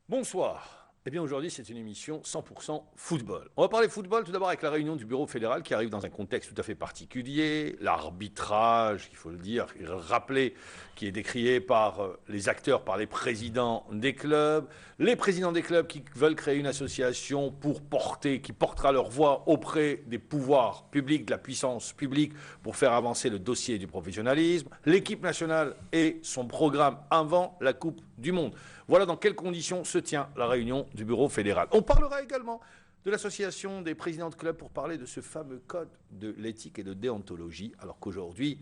Bonsoir. Eh bien aujourd'hui c'est une émission 100% football. On va parler football tout d'abord avec la réunion du bureau fédéral qui arrive dans un contexte tout à fait particulier. L'arbitrage, il faut le dire, rappeler, qui est décrié par les acteurs, par les présidents des clubs. Les présidents des clubs qui veulent créer une association qui portera leur voix auprès des pouvoirs publics, de la puissance publique pour faire avancer le dossier du professionnalisme. L'équipe nationale et son programme avant la Coupe du Monde. Voilà dans quelles conditions se tient la réunion du bureau fédéral. On parlera également de l'association des présidents de clubs pour parler de ce fameux code de l'éthique et de déontologie, alors qu'aujourd'hui,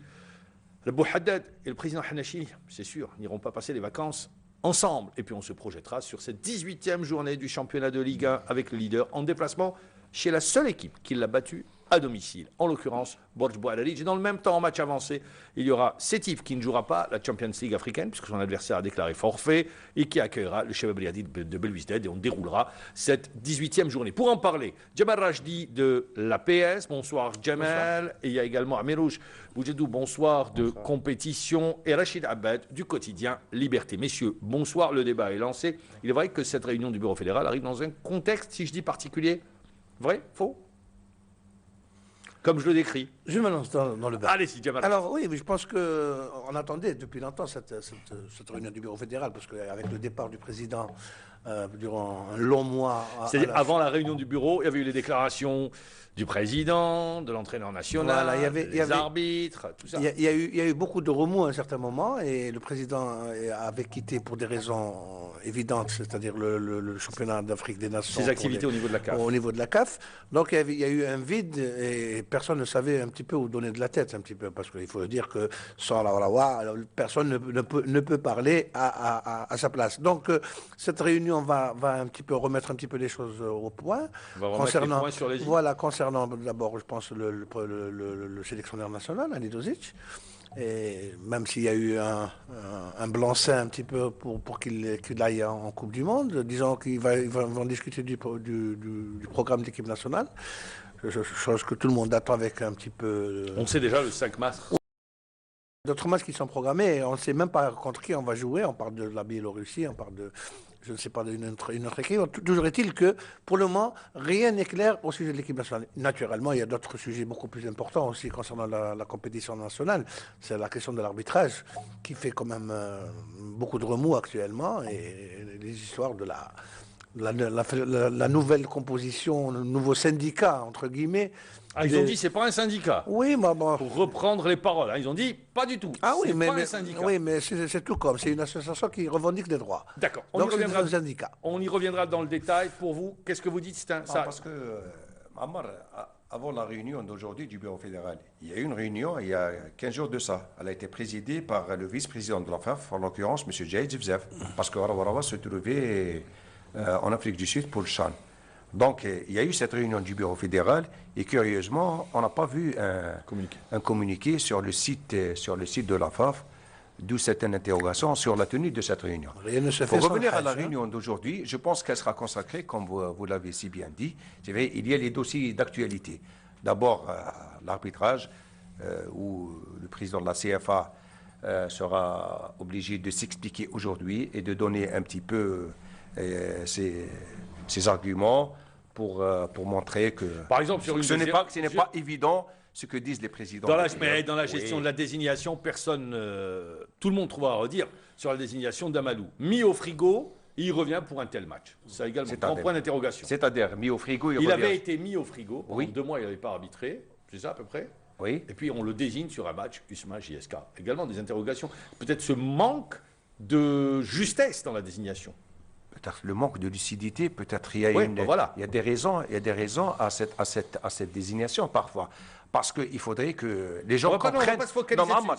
le Bouhaddad et le président Hanachi, c'est sûr, n'iront pas passer les vacances ensemble. Et puis on se projettera sur cette 18e journée du championnat de Ligue 1 avec le leader en déplacement chez la seule équipe qui l'a battu à domicile, en l'occurrence Borj Bouaralidj. Et dans le même temps, en match avancé, il y aura Sétif qui ne jouera pas la Champions League africaine, puisque son adversaire a déclaré forfait, et qui accueillera le Chebab Riadi de Belouizdad, et on déroulera cette 18e journée. Pour en parler, Jamal Rajdi de l'APS, bonsoir Jamal, bonsoir. Et il y a également Amirouche Boudjedou, bonsoir, de compétition, et Rachid Abed du quotidien Liberté. Messieurs, bonsoir, le débat est lancé. Il est vrai que cette réunion du bureau fédéral arrive dans un contexte, si je dis particulier, vrai, faux ? Comme je le décris. Je me lance dans le bain. Allez-y, Jamal. Alors oui, je pense qu'on attendait depuis longtemps cette réunion du bureau fédéral, parce qu'avec le départ du président durant un long mois... C'est-à-dire avant la réunion du bureau, il y avait eu les déclarations du président, de l'entraîneur national, voilà, des arbitres, tout ça. Il y a eu beaucoup de remous à un certain moment, et le président avait quitté pour des raisons évidentes, c'est-à-dire le championnat d'Afrique des Nations. Ses activités au niveau de la CAF. Au niveau de la CAF. Donc il y a eu un vide, et personne ne savait un petit peu où donner de la tête, un petit peu, parce qu'il faut dire que sans la Walawa, personne ne peut parler à sa place. Donc cette réunion va un petit peu remettre un petit peu les choses au point. On va remettre les points sur les i. Voilà, concernant d'abord, je pense, le sélectionneur national, Andy Dozic. Et même s'il y a eu un blanc-seing un petit peu pour qu'il aille en Coupe du Monde, disons qu'ils vont discuter du programme d'équipe nationale, chose que tout le monde attend avec un petit peu... On sait déjà le 5 mars. D'autres matchs qui sont programmés, on ne sait même pas contre qui on va jouer. On parle de la Biélorussie, on parle de, je ne sais pas, d'une autre équipe. Toujours est-il que, pour le moment, rien n'est clair au sujet de l'équipe nationale. Naturellement, il y a d'autres sujets beaucoup plus importants aussi concernant la compétition nationale. C'est la question de l'arbitrage, qui fait quand même beaucoup de remous actuellement, et les histoires de la nouvelle composition, le nouveau syndicat, entre guillemets. Ah, ils ont dit c'est pas un syndicat. Oui, mais bon. Pour reprendre les paroles, hein, ils ont dit pas du tout. Ah oui, pas un syndicat. Oui, mais c'est tout comme. C'est une association qui revendique des droits. D'accord. Donc c'est un syndicat. On y reviendra dans le détail. Pour vous, qu'est-ce que vous dites? Parce que, Ammar, avant la réunion d'aujourd'hui du bureau fédéral, il y a eu une réunion il y a 15 jours de ça. Elle a été présidée par le vice-président de la FAF, en l'occurrence M. Jaïd Zevzev, parce que Warawarawa se trouvait en Afrique du Sud pour le Chan. Donc, il y a eu cette réunion du bureau fédéral et curieusement, on n'a pas vu un communiqué sur le site de la FAF, d'où certaines interrogations sur la tenue de cette réunion. Rien ne se fait. Pour revenir à la réunion d'aujourd'hui, je pense qu'elle sera consacrée, comme vous l'avez si bien dit. C'est vrai, il y a les dossiers d'actualité. D'abord, l'arbitrage, où le président de la CFA sera obligé de s'expliquer aujourd'hui et de donner un petit peu ses arguments pour montrer que, par exemple, sur ce n'est pas évident ce que disent les présidents. Dans la gestion de la désignation, tout le monde trouvera à redire sur la désignation d'Amalou. Mis au frigo, il revient pour un tel match. Ça également un point d'interrogation. C'est-à-dire, mis au frigo, il avait été mis au frigo. Pendant oui. 2 mois, il n'avait pas arbitré. C'est ça à peu près. Oui. Et puis on le désigne sur un match USMA-JSK. Également des interrogations. Peut-être ce manque de justesse dans la désignation. Peut-être le manque de lucidité, peut-être il y a il y a des raisons à cette désignation parfois. Parce qu'il faudrait que les gens comprennent.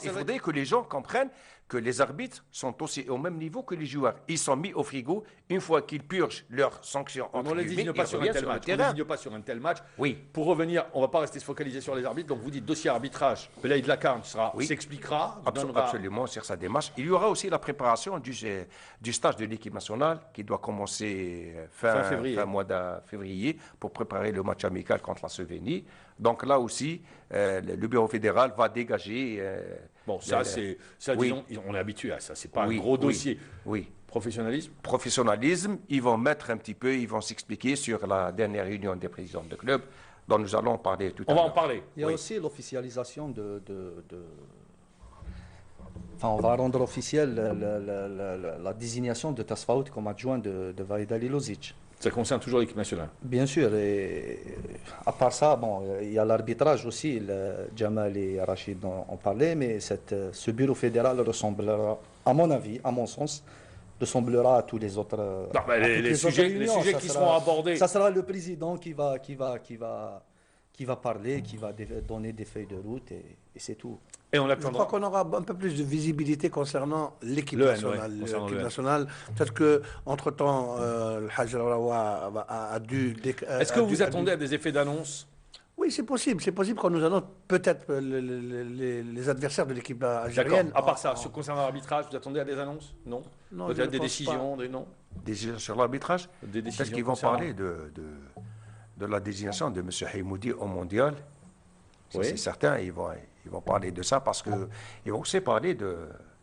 Il faudrait que les gens comprennent que les arbitres sont aussi au même niveau que les joueurs. Ils sont mis au frigo une fois qu'ils purgent leurs sanctions. On ne les désigne pas sur un tel match. On ne les désigne pas sur un tel match. Oui. Pour revenir, on ne va pas rester focalisé sur les arbitres. Donc vous dites dossier arbitrage. Belaïd Lakarn s'expliquera. Absolument sur sa démarche. Il y aura aussi la préparation du stage de l'équipe nationale qui doit commencer fin mois de février pour préparer le match amical contre la Slovénie. Donc là aussi, le bureau fédéral va dégager... Bon, disons, on est habitué à ça. C'est pas un gros dossier. Oui. Professionnalisme. Ils vont mettre un petit peu, ils vont s'expliquer sur la dernière réunion des présidents de club dont nous allons parler tout à l'heure. On va en parler. Il y a aussi l'officialisation Enfin, on va rendre officielle la désignation de Tasfaout comme adjoint de Valid Ali Lozic. Ça concerne toujours l'équipe nationale. Bien sûr, et à part ça, bon, il y a l'arbitrage aussi, Jamal et Rachid ont parlé, mais ce bureau fédéral ressemblera, à mon avis, à mon sens, ressemblera à tous les autres. Non, les sujets qui seront abordés. Ça sera le président qui va parler, qui va donner des feuilles de route, et c'est tout. Et on Je attendra. crois qu'on aura un peu plus de visibilité concernant l'équipe Le N, nationale. ouais, concernant L'équipe le N. nationale. Peut-être qu'entre-temps, le Hajj Al-Rawa a dû... Est-ce que vous attendez à des effets d'annonce? Oui, c'est possible. C'est possible qu'on nous annonce peut-être les adversaires de l'équipe D'accord. algérienne. À part ça, concernant l'arbitrage, vous attendez à des annonces? Non. Non, je Peut-être ne des pense décisions, des non. Sur l'arbitrage, Des peut-être décisions qu'ils vont concernant- parler de la désignation de M. Haïmoudi au mondial. Ça, Oui. c'est certain, ils vont parler de ça parce qu'ils vont aussi parler de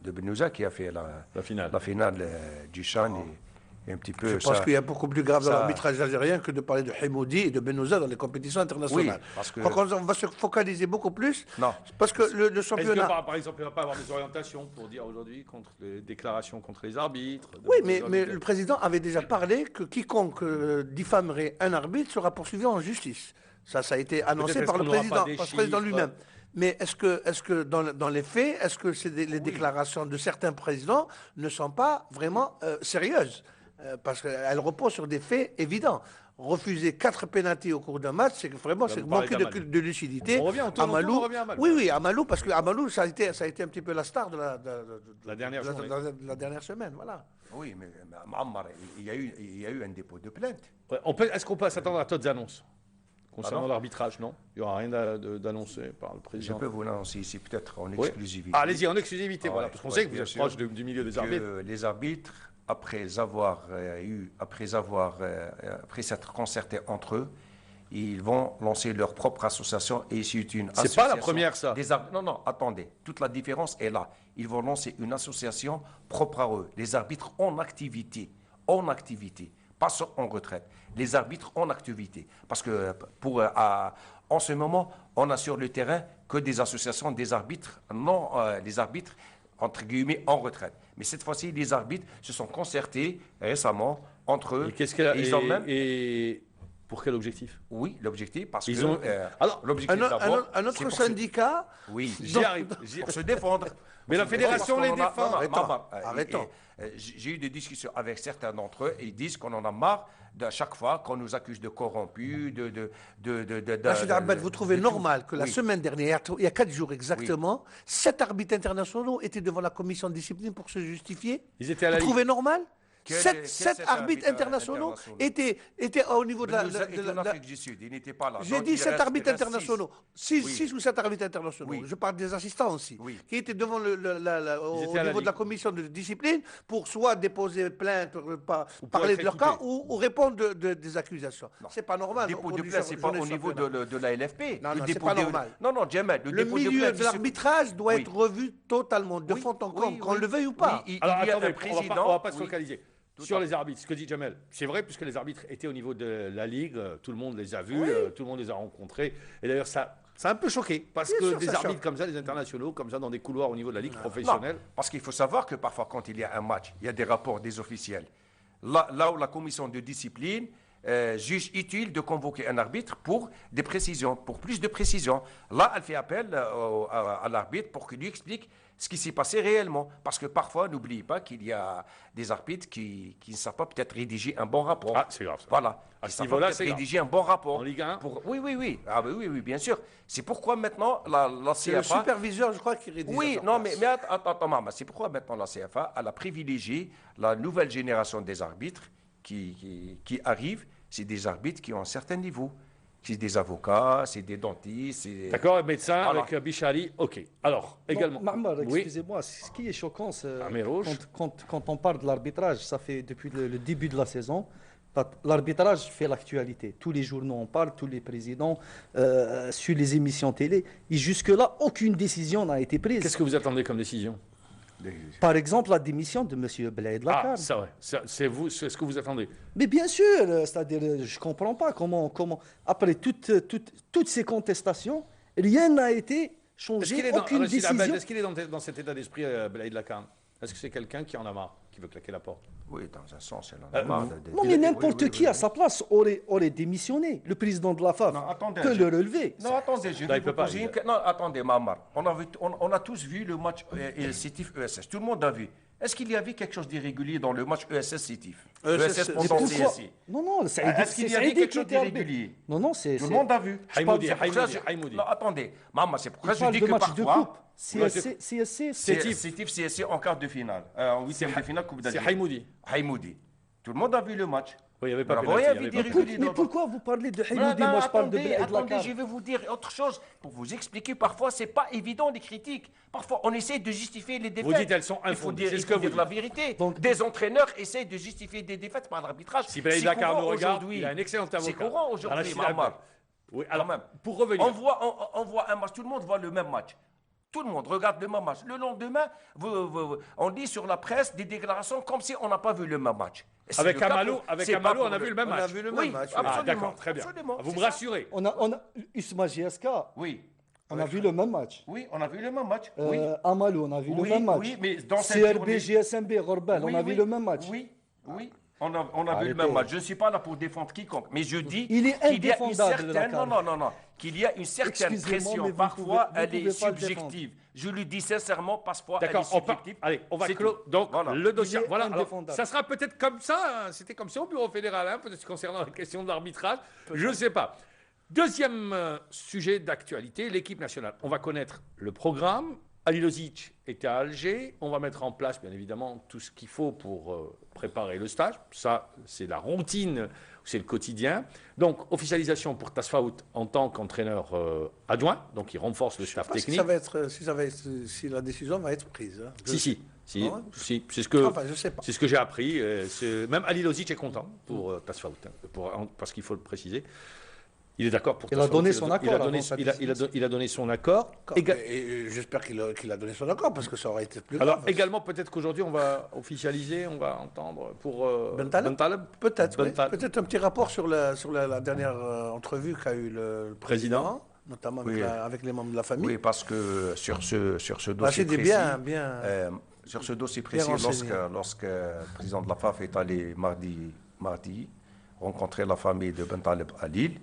Benouza qui a fait La finale. la finale du Chan et un petit peu Je pense ça. qu'il y a beaucoup plus grave dans ça- l'arbitrage algérien que de parler de Hamoudi et de Benouza dans les compétitions internationales. Oui, parce que- Je crois qu'on va se focaliser beaucoup plus. Non. Parce que le Est-ce que championnat... par exemple, il ne va pas avoir des orientations pour dire aujourd'hui contre les déclarations contre les arbitres? Oui, mais le président avait déjà parlé que quiconque diffamerait un arbitre sera poursuivi en justice. Ça a été annoncé est-ce par le qu'on n'aura pas président, des par le président chiffres lui-même. Mais est-ce que dans les faits, est-ce que les déclarations de certains présidents ne sont pas vraiment sérieuses? Parce qu'elles reposent sur des faits évidents. Refuser 4 pénaltys au cours d'un match, c'est vraiment vous manquer parlez d'Amalou. de lucidité. On revient, on tourne, Amalou, on revient à Amalou. oui, Amalou, parce que Amalou, ça a été un petit peu la star de La dernière journée. la dernière semaine, voilà. Oui, mais Ammar, il y a eu un dépôt de plainte. Ouais, est-ce qu'on peut s'attendre à d'autres annonces concernant Pardon l'arbitrage? Non, il n'y aura rien d'annoncé par le Je président. peux vous l'annoncer ici, peut-être en Oui. exclusivité. Ah, allez-y, en exclusivité, Ouais, voilà, parce qu'on ouais, sait que vous bien êtes sûr. proche du milieu des arbitres. Que les arbitres, après s'être concertés entre eux, ils vont lancer leur propre association et c'est une C'est association. pas la première, ça. Non, attendez. Toute la différence est là. Ils vont lancer une association propre à eux. Les arbitres en activité, pas en retraite. Les arbitres en activité. Parce que en ce moment, on a sur le terrain que des associations des arbitres, non les arbitres entre guillemets en retraite. Mais cette fois-ci, les arbitres se sont concertés récemment entre eux. Et qu'est-ce qu'elle a- ils ont même... et pour quel objectif? Oui, l'objectif, parce Ils que ont- Alors, l'objectif d'abord, Un c'est autre pour syndicat... oui, J'y arrive. pour se défendre. Mais la Pour se fédération défendre, les parce qu'on en a- défend. non, non, Arrêtons. J'ai eu des discussions avec certains d'entre eux et ils disent qu'on en a marre de chaque fois qu'on nous accuse de corrompus, Rachid Abad, vous trouvez de normal tout. que la Oui. semaine dernière, il y a 4 jours exactement, 7 arbitres internationaux étaient devant la commission de discipline pour se justifier? Ils étaient à la Vous Ligue. trouvez normal? Quel- 7 quel arbitres internationaux étaient au niveau de Nous étions en Afrique du Sud, ils n'étaient pas là. J'ai Donc, dit il 7 reste- arbitres il reste internationaux. six. 6 ou 7 arbitres internationaux. Oui. Je parle des assistants aussi. Oui. Qui étaient devant au étaient à la niveau de la Ligue. commission de discipline pour soit déposer plainte, pour parler être de leur cas écoutés. ou répondre des accusations. C'est pas normal. Le dépôt au de niveau plainte, du c'est pas journée au niveau championnat. de la LFP. Non, Le non, c'est dépôt pas de- normal. Non, Djemal, Le dépôt milieu plainte, de il se- l'arbitrage doit Oui. être revu totalement, de Oui, fond en oui, comble, qu'on oui. le veuille ou pas. Oui, Alors il y a attendez, un président. on va pas se oui. focaliser Tout sur à les arbitres. Ce que dit Jamel, c'est vrai puisque les arbitres étaient au niveau de la Ligue, tout le monde les a vus, tout le monde les a rencontrés. Et d'ailleurs, ça a un peu choqué parce Bien que sûr, des ça arbitres choque. comme ça, des internationaux comme ça, dans des couloirs au niveau de la Ligue Non, professionnelle. parce qu'il faut savoir que parfois, quand il y a un match, il y a des rapports des officiels. Là où la commission de discipline juge utile de convoquer un arbitre pour des précisions, pour plus de précisions. Là, elle fait appel à l'arbitre pour qu'il lui explique ce qui s'est passé réellement. Parce que parfois, n'oubliez pas qu'il y a des arbitres qui ne savent pas peut-être rédiger un bon rapport. Ah, c'est grave ça. Voilà. À Ils ce savent niveau-là, pas c'est peut-être grave. rédiger un bon rapport. En Ligue 1? Oui. Ah, oui, bien sûr. C'est pourquoi maintenant la C'est le CFA... superviseur, je crois, qui rédige. Oui, à sa non, place. mais attends, maman, c'est pourquoi maintenant la CFA elle a privilégié la nouvelle génération des arbitres qui arrivent. C'est des arbitres qui ont un certain niveau. C'est des avocats, c'est des dentistes. D'accord, médecin Voilà. avec Bichari, ok. Alors, également. Mahmoud, Oui. excusez-moi, ce qui est choquant, c'est Amir Rouge. quand on parle de l'arbitrage, ça fait depuis le début de la saison, l'arbitrage fait l'actualité. Tous les journaux en parlent, tous les présidents, sur les émissions télé. Et jusque-là, aucune décision n'a été prise. Qu'est-ce que vous attendez comme décision? Par exemple, la démission de M. Blaid Lakarne. Ah, ça, ouais. C'est vous, c'est ce que vous attendez. Mais bien sûr, c'est-à-dire, je ne comprends pas comment, après toutes ces contestations, rien n'a été changé, aucune décision. Est-ce qu'il est dans cet état d'esprit, Blaid Lakarne? Est-ce que c'est quelqu'un qui en a marre, qui veut claquer la porte? Oui, dans un sens, elle en a marre. Non, mais n'importe qui à sa place aurait démissionné. Le président de la FAF peut le relever. Non, attendez, je vais il peut vous pas, poser Non, attendez, Mamar. On a tous vu le match Sétif-ESS. Tout le monde a vu. Est-ce qu'il y avait quelque chose d'irrégulier dans le match ESS-Sétif ESS pendant Pourquoi CSI. Non, c'est Est-ce qu'il y avait quelque chose d'irrégulier? Non, c'est... Tout le monde a vu. Haïmoudi. Non, attendez, Maman, c'est pourquoi Il je parle dis de que match de coupe. parfois... CSC, Sétif, CSC en quart de finale. En huitième de finale, Coupe C'est d'Algérie. Haïmoudi. Tout le monde a vu le match. Oui, il n'y avait pas Bravo, pénalty, il y il y avait avait des pas pénalty. réguliers Mais dans- pourquoi vous parlez de Haïmoudi? Moi, je parle de Blaid attendez, Lakarne. je vais vous dire autre chose pour vous expliquer. Parfois, c'est pas évident les critiques. Parfois, on essaie de justifier les défaites. Vous dites elles sont Il faut infondées. dire, C'est il ce que faut vous dire la dites. vérité. Donc- Des entraîneurs essayent de justifier des défaites par l'arbitrage. Si Blaid C'est Lakarne courant nous regarde, aujourd'hui. il a un excellent avocat. C'est courant aujourd'hui, Rachid Mamar. Abdel. Oui, alors, Quand même. pour revenir. On voit un match, tout le monde voit le même match. Tout le monde regarde le même match. Le lendemain, on lit sur la presse des déclarations comme si on n'a pas vu le même match. Et c'est Avec le cas Amalou, pour- c'est pas on a pour vu le même On a match. vu le Oui, même match. absolument. Ah, d'accord, très bien. Absolument, Vous c'est me ça. rassurez. On a Isma GSK, Oui. on a vu le même match. Oui, on a vu le même match. Oui. Amalou, on a vu Oui, le même match. oui, mais dans cette CRB, journée- GSMB, Rorbel, on Oui, a vu oui. le même match. Oui, oui. On a vu le Arrêtez. même match. Je ne suis pas là pour défendre quiconque, mais je dis Il est qu'il y a une indéfendable, certaine, Lakarne. non, qu'il y a une certaine Excusez-moi, pression. mais vous Parfois, pouvez- vous elle est pouvez pas le subjective. Je le dis sincèrement, parfois, elle est D'accord, subjective. allez, on va C'est clore. tout. Donc, Voilà. le dossier. Il est Voilà, alors, indéfendable. ça sera peut-être comme ça. Hein, c'était comme ça au bureau fédéral, hein, peut-être concernant la question de l'arbitrage. Je ne sais pas. Deuxième sujet d'actualité, l'équipe nationale. On va connaître le programme. Alilozic était à Alger. On va mettre en place, bien évidemment, tout ce qu'il faut pour préparer le stage. Ça, c'est la routine, c'est le quotidien. Donc, officialisation pour Tasfaout en tant qu'entraîneur adjoint. Donc, il renforce le staff Parce que technique. ça va être, si la décision va être prise. Hein. Si, Ah ouais c'est ce que. Enfin, je sais pas. C'est ce que j'ai appris. Même Ali Lozic est content pour Tasfaout, parce qu'il faut le préciser. Il est d'accord pour Il a Tasfaout. donné son accord Il a donné, avant sa il a donné son accord. Et j'espère qu'il a donné son accord parce que ça aurait été plus Alors grave. également, peut-être qu'aujourd'hui, on va officialiser, on va entendre pour Bentaleb Peut-être, oui. Bentaleb. Peut-être un petit rapport sur la dernière entrevue qu'a eu le président, notamment avec, Oui. avec les membres de la famille. Oui, parce que sur ce Ah, dossier c'était précis, bien. sur ce dossier précis, renseigné. lorsque le président de la FAF est allé mardi rencontrer la famille de Bentaleb à Lille,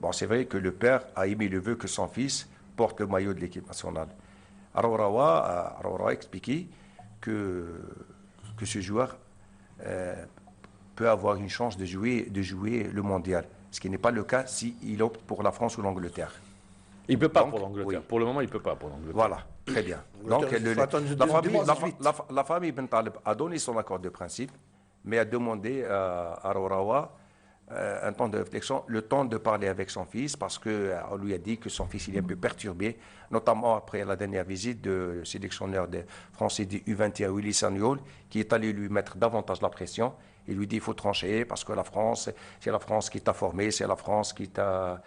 bon, c'est vrai que le père a émis le vœu que son fils porte le maillot de l'équipe nationale. Arourawa a expliqué que ce joueur peut avoir une chance de jouer le mondial, ce qui n'est pas le cas s'il opte pour la France ou l'Angleterre. Il ne peut pas Donc, pour l'Angleterre. oui. Pour le moment, il ne peut pas pour l'Angleterre. Voilà, très bien. Donc, Il faut attendre la famille Ben Taleb a donné son accord de principe, mais a demandé à Arourawa un temps de réflexion, le temps de parler avec son fils, parce qu'on lui a dit que son fils il est un peu perturbé, notamment après la dernière visite du sélectionneur français du U21, Willy Sagnol, qui est allé lui mettre davantage la pression. Il lui dit il faut trancher, parce que la France, c'est la France qui t'a formé, c'est la France qui t'a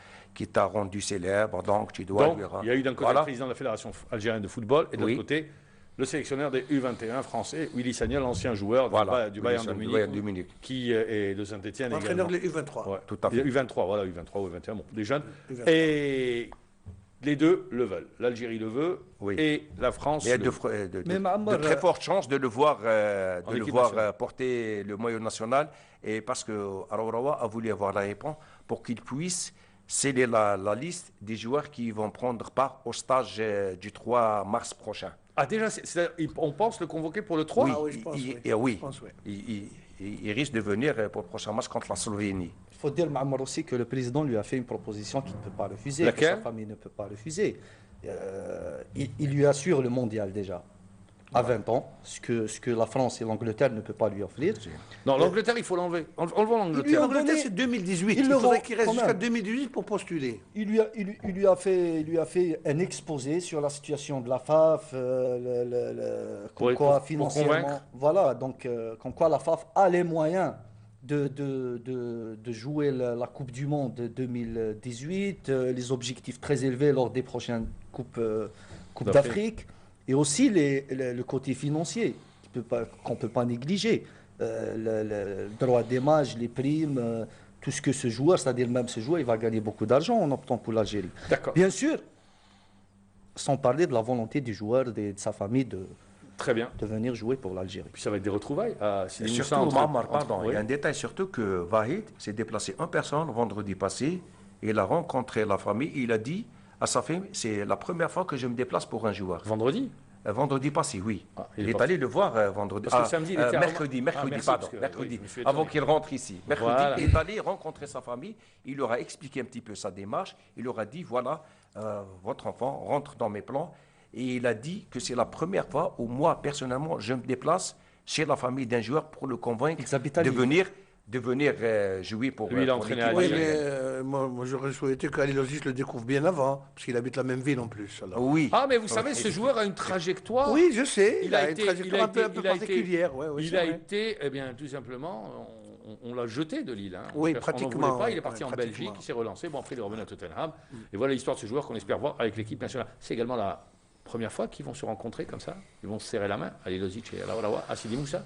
rendu célèbre, donc tu dois Donc, lui il y a eu d'un côté Voilà. le président de la Fédération algérienne de football et de l'autre Oui. côté le sélectionneur des U21 français, Willy Sagnol, l'ancien joueur Voilà, du Willy Bayern Sagnol, de du Munich, Bayern de Munich. qui est de Saint-Etienne Entraîneur également. de l'U23. Ouais. Tout à fait. U23, voilà, U23 ou U21, bon, des jeunes. U23. Et les deux le veulent. L'Algérie le veut Oui. et la France Il y a le veut. Mais Maamar, de très fortes chances de le voir, équipe nationale. porter le maillot national. Et parce que Arourawa a voulu avoir la réponse pour qu'il puisse sceller la liste des joueurs qui vont prendre part au stage du 3 mars prochain. Ah, déjà, on pense le convoquer pour le 3 Ah oui, je pense, oui. oui. Je pense, oui. Il risque de venir pour le prochain match contre la Slovénie. Il faut dire, Maamar, aussi que le président lui a fait une proposition qu'il ne peut pas refuser, Laquelle que sa famille ne peut pas refuser. Il lui assure le mondial déjà, à 20 ans, ce que la France et l'Angleterre ne peuvent pas lui offrir. Non, l'Angleterre, il faut l'enlever. Enlevons l'Angleterre. ont L'Angleterre, donné- c'est 2018. Ils Il le faudrait vont qu'il reste quand jusqu'à même. 2018 pour postuler. Il lui a fait un exposé sur la situation de la FAF, comme Pour- quoi pour financièrement, convaincre. voilà, donc comme quoi la FAF a les moyens de jouer la Coupe du Monde 2018, les objectifs très élevés lors des prochaines Coupes d'Afrique. d'Afrique. Et aussi le côté financier qu'on ne peut pas négliger. Le droit d'image, les primes, tout ce que ce joueur, c'est-à-dire même ce joueur, il va gagner beaucoup d'argent en optant pour l'Algérie. D'accord. Bien sûr, sans parler de la volonté du joueur, de sa famille Très bien. de venir jouer pour l'Algérie. Puis ça va être des retrouvailles à Sidi Et Moussa surtout, Mohamed, pardon, oui. il y a un détail surtout que Vahid s'est déplacé en personne vendredi passé. Il a rencontré la famille. Il a dit à sa femme, c'est la première fois que je me déplace pour un joueur. Vendredi. Vendredi passé, oui. Ah, il est allé le voir vendredi. Parce que samedi, il était à mercredi, Roma. Ah, merci, pardon, parce que, mercredi, oui, je me suis avant étonné. qu'il rentre ici. Mercredi, Voilà. il est allé rencontrer sa famille. Il leur a expliqué un petit peu sa démarche. Il leur a dit, voilà, votre enfant rentre dans mes plans. Et il a dit que c'est la première fois où moi, personnellement, je me déplace chez la famille d'un joueur pour le convaincre Ils habitent à Lille. de venir jouer pour Lui, il a pour entraîné l'équipe à Oui, Lille. algérienne. mais moi j'aurais souhaité qu'Ali Lozic le découvre bien avant, parce qu'il habite la même ville en plus. alors. Oui. Ah, mais vous savez, ce joueur a une trajectoire. Oui, je sais. Il a une été- trajectoire il a un peu été- il a été- particulière. Ouais, oui, Il c'est a vrai. été, eh bien, tout simplement, on l'a jeté de Lille. Hein. Oui, On n'en pratiquement, voulait pas, il est ouais, parti en pratiquement. Belgique, il s'est relancé. Bon, après, il est revenu à Tottenham. Et voilà l'histoire de ce joueur qu'on espère voir avec l'équipe nationale. C'est également la première fois qu'ils vont se rencontrer comme ça. Ils vont se serrer la main, Ali Lozic et Alaouawa, à Sidi Moussa.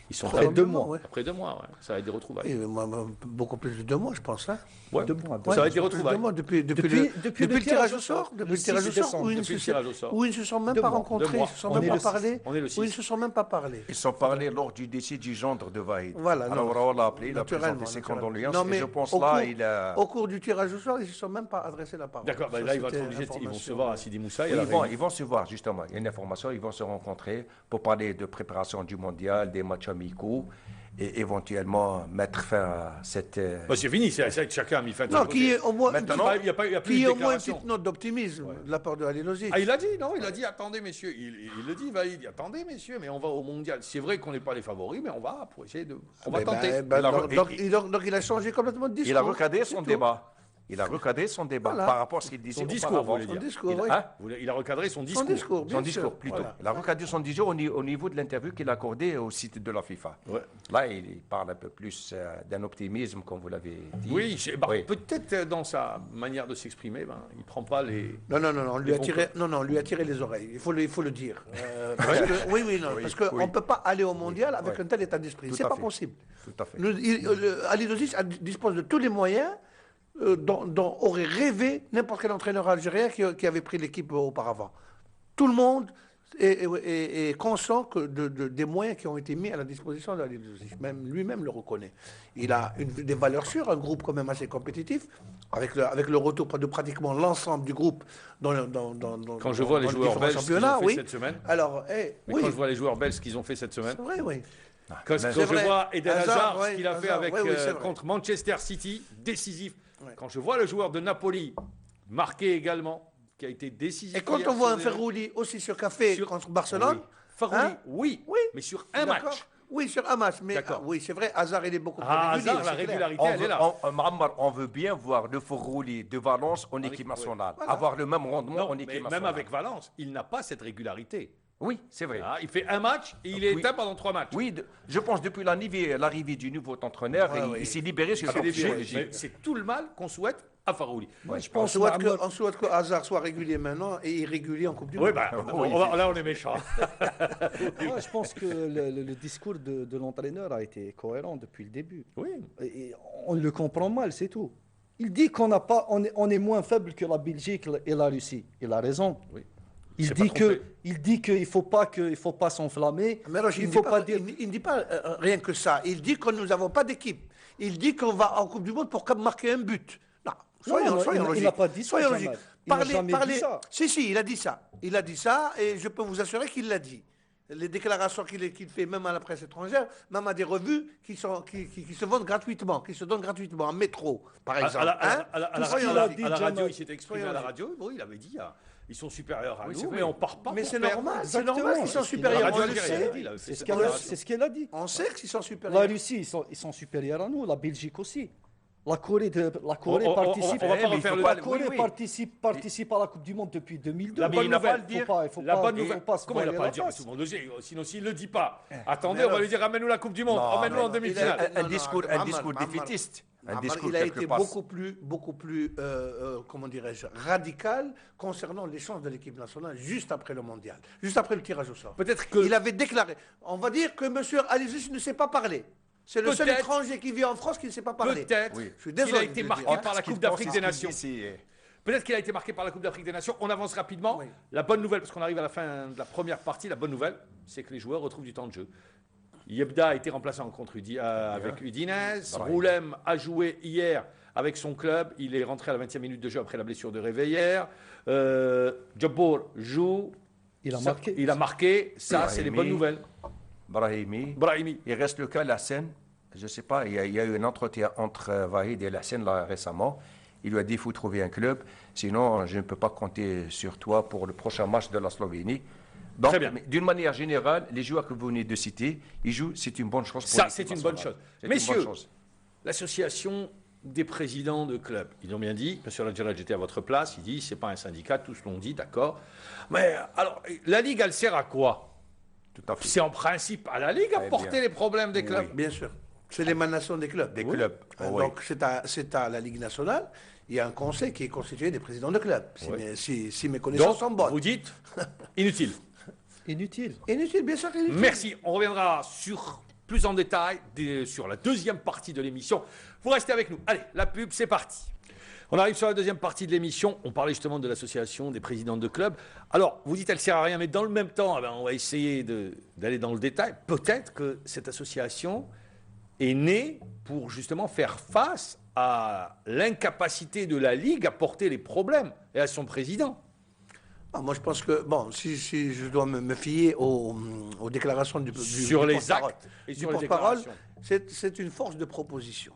Ils sont Après 2 mois. Ouais. Après 2 mois, ouais. Ça va être des retrouvailles. Oui, mais moi, beaucoup plus de 2 mois, je pense. Hein. Ouais. 2 mois. Ça va être des beaucoup plus de retrouvailles. 2 mois depuis Depuis le tirage au sort. le Depuis le 6 tirage au sort, décembre, où ils ne depuis le se- tirage au sort. où ils ne se sont même 2 pas mois. rencontrés, 2 mois. ils ne se sont On même est pas le 6. parlé. On est le Où 6. ils ne se sont même pas parlé. Ils sont parlé lors du décès du gendre de Vahid. Voilà, non, Alors, on l'a appelé, il a naturellement, présenté ses naturellement. condoléances. Non, Et mais je pense au là, cours- il a. Au cours du tirage au sort, ils ne se sont même pas adressé la parole. D'accord, bah Ça, là, il va être c'était obligé, ils vont se information. voir à Sidi Moussa. et Oui, à la Réunion. ils vont se voir, justement. Il y a une information, ils vont se rencontrer pour parler de préparation du mondial, des matchs amicaux et éventuellement mettre fin à cette. Bah, c'est fini, c'est chacun a mis fin. de Non, son qu'il y ait côté. au moins, Maintenant, Il n'y a plus qu'il y de ait au moins une déclaration. petite note d'optimisme de la part de Ali Lozic. Ah, il a dit, non, il a dit, attendez, messieurs, il le dit, il dit, attendez, messieurs, mais on va au mondial. C'est vrai qu'on n'est pas les favoris, mais on va pour essayer de. On va Eh tenter. ben, ben, Il a donc, re- donc il a changé complètement de discours. Il a recadré c'est son tout. débat. Il a recadré son débat Voilà. par rapport à ce qu'il disait Son discours, auparavant. vous voulez dire. Son discours, Il a- oui. hein Il a recadré son discours. Son discours, bien Son sûr. discours, plutôt. Voilà. Il a recadré son discours au niveau de l'interview qu'il a accordé au site de la FIFA. Ouais. Là, il parle un peu plus d'un optimisme, comme vous l'avez dit. Oui, Oui. peut-être dans sa manière de s'exprimer, il ne prend pas les. Non, on lui Les a bons tiré, on lui a tiré les oreilles. Il faut le dire. Parce que- oui, non, Oui, parce qu'on oui. ne peut pas aller au mondial avec Ouais. un tel état d'esprit. Tout C'est à pas fait. possible. Tout à fait. Ali Lozic dispose de tous les moyens dont aurait rêvé n'importe quel entraîneur algérien qui avait pris l'équipe auparavant. Tout le monde est conscient des moyens qui ont été mis à la disposition d'Ali Lozic. Même lui-même le reconnaît. Il a des valeurs sûres, un groupe quand même assez compétitif, avec le retour de pratiquement l'ensemble du groupe dans Quand je vois les joueurs belges qu'ils ont fait cette semaine. Alors, Mais oui, quand je vois les joueurs belges qu'ils ont fait cette semaine. c'est vrai, oui. Quand C'est je vrai. vois Eden Hazard, Hazard, ouais, ce qu'il a fait Hazard, avec, ouais, oui, c'est vrai. contre Manchester City, décisif. Ouais. Quand je vois le joueur de Napoli marqué également, qui a été décisif. Et quand hier on voit un sur les- Ferrouli aussi sur café Sur- contre Barcelone, Oui. Farouli, hein oui, Oui. mais sur un d'accord. match. Oui, sur un match. Mais D'accord. oui, c'est vrai, Hazard, il est beaucoup plus Ah, régulier. Hazard, la c'est clair. régularité, On elle est veut, là. Mohamed, on veut bien voir le Forouli de Valence en équipe nationale. Voilà. Avoir le même rendement Non, en mais équipe même nationale. avec Valence, il n'a pas cette régularité. Oui, c'est vrai. Ah, il fait un match et il est Oui. éteint pendant 3 matchs. Oui, je pense depuis l'arrivée du nouveau entraîneur, Ouais, il, oui. il s'est libéré sur C'est son libéré. pied. Mais c'est tout le mal qu'on souhaite à Farouli. Je On pense souhaite, Mohamed- on souhaite que Hazard soit régulier maintenant et irrégulier en Coupe du Oui, Monde. là on est méchant. Ouais, je pense que le discours de l'entraîneur a été cohérent depuis le début. Oui. Et on le comprend mal, c'est tout. Il dit on est moins faible que la Belgique et la Russie. Il a raison. Oui. Il s'est dit, pas trompé. il dit qu'il faut pas s'enflammer. Mais Roche, Il faut pas dire. il ne dit pas rien que ça. Il dit que nous n'avons pas d'équipe. Il dit qu'on va en Coupe du Monde pour marquer un but. Non, soyons il logiques. n'a pas dit ça, Soyons Jamal. logiques. Il n'a jamais dit ça. Si, il a dit ça. Il a dit ça et je peux vous assurer qu'il l'a dit. Les déclarations qu'il fait, même à la presse étrangère, même à des revues qui se vendent gratuitement, qui se donnent gratuitement, en métro, par exemple. Hein À la Soyons radio, logiques. il s'était exprimé Soyons à la logiques. radio. Bon, il avait dit ils sont supérieurs à Oui, nous, c'est vrai. mais on part pas. Mais pour c'est perdre. normal, Exactement. qu'ils sont La supérieurs. radio On le algérienne, sait. il a fait C'est cette ce déclaration. qu'elle a dit. On sait qu'ils sont La supérieurs. Russie, ils sont supérieurs à nous. La Belgique aussi. La Corée on participe. va pas mais il refaire faut le pas- La Corée oui, oui. participe à la Coupe du Monde depuis 2002. La Mais bonne il n'a pas à nouvelle, le dire. La bonne nouvelle. faut pas se Comment il n'a voiler pas à la le dire face. Tout le monde le sait. Sinon, s'il ne le dit pas, attendez, mais on va non. lui dire ramène-nous la Coupe du Monde, Non, ramène-nous en mais- demi-finale. Un Non, discours Mohamed, défaitiste. Un discours il a quelque été part. beaucoup plus comment dirais-je, radical concernant les chances de l'équipe nationale juste après le mondial, juste après le tirage au sort. Peut-être que... Il avait déclaré, on va dire que M. Alizouch ne sait pas parler. C'est le seul Peut-être- étranger qui vit en France qui ne sait pas parler. Peut-être Oui. Je suis qu'il a désolé été de marqué dire. par la Coupe d'Afrique des Nations. Peut-être qu'il a été marqué par la Coupe d'Afrique des Nations. On avance rapidement. Oui. La bonne nouvelle, parce qu'on arrive à la fin de la première partie, la bonne nouvelle, c'est que les joueurs retrouvent du temps de jeu. Yebda a été remplaçant contre avec Udinese. Brahim. Roulem a joué hier avec son club. Il est rentré à la 20e minute de jeu après la blessure de Réveillère. Djabbour joue. Il a Ça- marqué. Il a marqué. Ça, c'est les Brahimi. bonnes nouvelles. Brahimi. Brahimi. Il reste le cas Lassen. Je ne sais pas, il y a eu un entretien entre Vahid et Lassen là, récemment. Il lui a dit il faut trouver un club, sinon je ne peux pas compter sur toi pour le prochain match de la Slovénie. Donc, Très bien. d'une manière générale, les joueurs que vous venez de citer, ils jouent, c'est une bonne chose pour Ça, l'équipe c'est une bonne nationale. chose. C'est une Messieurs, bonne chose. l'association des présidents de clubs, ils ont bien dit, M. Ladjalad, j'étais à votre place, il dit, c'est pas un syndicat, tous l'ont dit, d'accord. Mais alors, la Ligue, elle sert à quoi? Tout à fait. C'est en principe à la Ligue à Eh porter bien. les problèmes des clubs. Bien sûr. C'est l'émanation des clubs. Des clubs. Oui. Donc c'est à la Ligue nationale. Il y a un conseil qui est constitué des présidents de clubs. Si mes connaissances sont Donc, bonnes. vous dites, inutile. Inutile. Inutile, bien sûr inutile. Merci. On reviendra plus en détail sur la deuxième partie de l'émission. Vous restez avec nous. Allez, la pub, c'est parti. On arrive sur la deuxième partie de l'émission. On parlait justement de l'association des présidents de clubs. Alors, vous dites, elle ne sert à rien, mais dans le même temps, on va essayer d'aller dans le détail. Peut-être que cette association est née pour justement faire face à l'incapacité de la Ligue à porter les problèmes et à son président. Moi, je pense que, bon, si je dois me fier aux déclarations du Sur les porte-parole, actes et du sur les porte-parole, déclarations. c'est une force de proposition.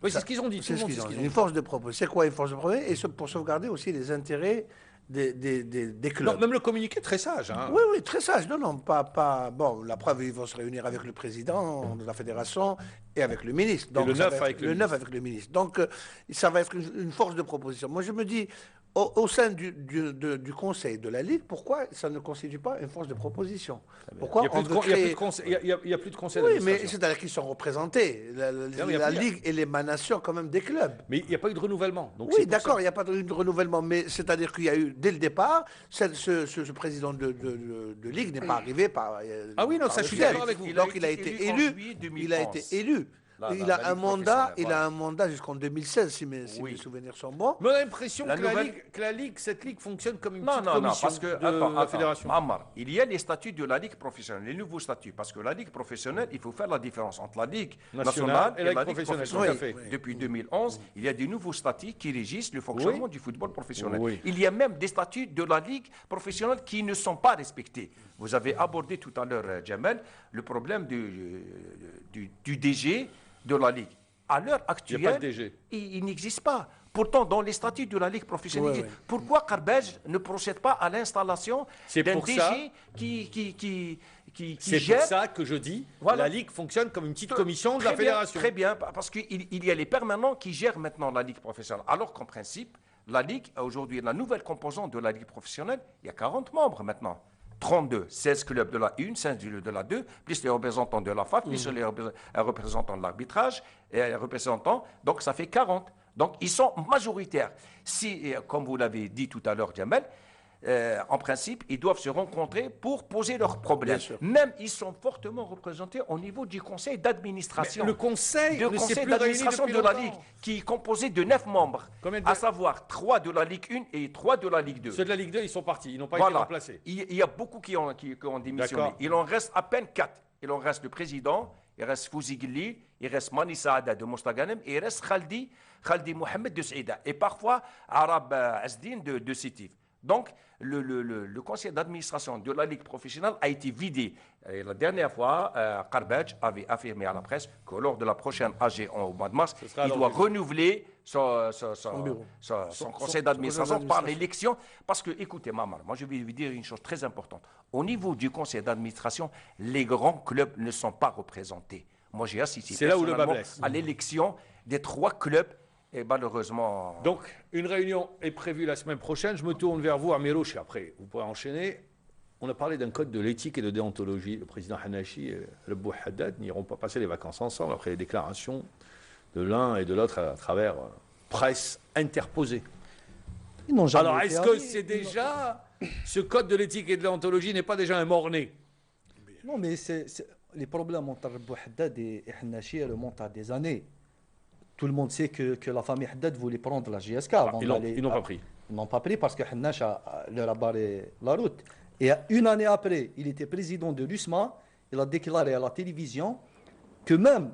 Oui, c'est ce qu'ils ont dit. Tout C'est le ce monde qu'ils sait ont ce dit. qu'ils ont Une dit. force de proposition. C'est quoi une force de proposition? Et pour sauvegarder aussi les intérêts des clubs. Non, même le communiqué est très sage. Hein. Oui, oui, très sage. Non, non, pas. Bon, la preuve, ils vont se réunir avec le président de la fédération et avec le ministre. Donc, le ça 9 va être- avec le le 9 avec le ministre. Donc, ça va être une force de proposition. Moi, je me dis, au sein du conseil de la Ligue, pourquoi ça ne constitue pas une force de proposition? Pourquoi Il n'y a, on veut créer... il y a plus de conseil Oui, mais d'administration. c'est-à-dire qu'ils sont représentés. La il y a plus- Ligue est l'émanation quand même des clubs. Mais il n'y a pas eu de renouvellement. Donc Oui, c'est pour d'accord, ça. il n'y a pas de renouvellement, mais c'est-à-dire qu'il y a eu, dès le départ, ce président de Ligue n'est pas arrivé par... Ah oui, non, par ça, le je suis ciel. d'accord avec vous. Donc il a été en élu. juillet Il a 2011. été élu. La Il a un Ligue mandat, professionnelle, il a voilà. un mandat jusqu'en 2016, si mes Oui. souvenirs sont bons. Mais on a l'impression La que, nouvelle- la Ligue, cette Ligue fonctionne comme une Non, petite non, non, commission parce que de attends, la fédération. Ammar, il y a les statuts de la Ligue professionnelle, les nouveaux statuts, parce que la Ligue professionnelle, il faut faire la différence entre la Ligue nationale et la Ligue professionnelle. tout à fait. Depuis 2011, il y a des nouveaux statuts qui régissent le fonctionnement du football professionnel. Oui. Il y a même des statuts de la Ligue professionnelle qui ne sont pas respectés. Vous avez abordé tout à l'heure, Jamel, le problème du DG de la Ligue. À l'heure Il n'y a pas actuelle, de DG. il n'existe pas. Pourtant, dans les statuts de la Ligue professionnelle, Ouais, il dit, ouais. pourquoi Carbège ne procède pas à l'installation C'est d'un pour DG ça- qui C'est gère pour ça que je dis, Voilà. la Ligue fonctionne comme une petite commission de la Très bien, fédération. Très bien, parce qu'il y a les permanents qui gèrent maintenant la Ligue professionnelle. Alors qu'en principe, la Ligue, aujourd'hui, la nouvelle composante de la Ligue professionnelle, il y a 40 membres maintenant. 32, 16 clubs de la 1, 16 de la 2, plus les représentants de la FAF, plus les représentants de l'arbitrage, et les représentants, donc ça fait 40. Donc ils sont majoritaires. Si, comme vous l'avez dit tout à l'heure, Jamel, en principe, ils doivent se rencontrer pour poser leurs problèmes. Bien sûr. Même ils sont fortement représentés au niveau du conseil d'administration. Le conseil Le ne s'est conseil plus réuni d'administration depuis de la longtemps. Ligue, qui est composé de 9 membres, Combien de- à savoir 3 de la Ligue 1 et 3 de la Ligue 2. Ceux de la Ligue 2, ils sont partis, ils n'ont pas été Voilà. remplacés. Il y a beaucoup qui ont démissionné. D'accord. Il en reste à peine 4. Il en reste le président, il reste Fouzi Gili, il reste Mani Saada de Mostaganem, et il reste Khaldi Mohamed de Saïda. Et parfois Arab Asdin de Sétif. Donc, le conseil d'administration de la Ligue professionnelle a été vidé. Et la dernière fois, Karbadj avait affirmé à la presse que lors de la prochaine AG au mois de mars, sera il alors doit vu. renouveler son bureau. conseil d'administration par l'élection. Parce que, écoutez, Mamar, moi je vais vous dire une chose très importante. Au niveau du conseil d'administration, les grands clubs ne sont pas représentés. Moi, j'ai assisté C'est là où le bas personnellement blesse. à l'élection des 3 clubs. Et malheureusement... Donc, une réunion est prévue la semaine prochaine. Je me tourne vers vous, Amirouche, et après, vous pourrez enchaîner. On a parlé d'un code de l'éthique et de déontologie. Le président Hanachi et le Bou Haddad n'iront pas passer les vacances ensemble après les déclarations de l'un et de l'autre à travers presse interposée. Ils n'ont jamais Alors, été est-ce que amis. c'est déjà... Ce code de l'éthique et de l'anthologie n'est pas déjà un mort-né? Non, mais les problèmes entre Bou Haddad et Hannachi remontent à des années. Tout le monde sait que la famille Haddad voulait prendre la JSK. Avant Ils n'ont pas pris. Ils n'ont pas pris parce que Hannachi leur a barré la route. Et une année après, il était président de l'USMA. Il a déclaré à la télévision que même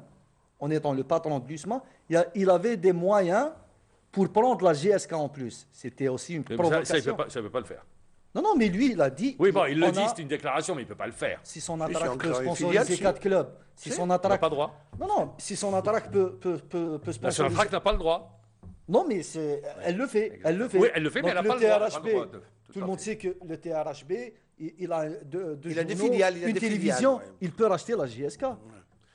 en étant le patron de l'USMA, il avait des moyens pour prendre la GSK en plus. C'était aussi une provocation. Ça, il ne peut pas le faire. Non, mais lui, il a dit... Oui, bon, il le on dit, a- c'est une déclaration, mais il ne peut pas le faire. Si son Si, attraque c'est peut encore une sponsoriser filiale, 4 clubs, si son Il n'a attraque... pas le droit. Non, si son attraque peut La sponsoriser... Sonatrach n'a pas le droit. Non, mais elle le fait. Elle le fait. Oui, elle le fait, mais Donc, elle n'a pas le droit. TRHB, Tout tout le à monde fait. sait que le TRHB, il a deux Il a des journaux, filiales, il a une des télévision, filiales, ouais. il peut racheter la JSK.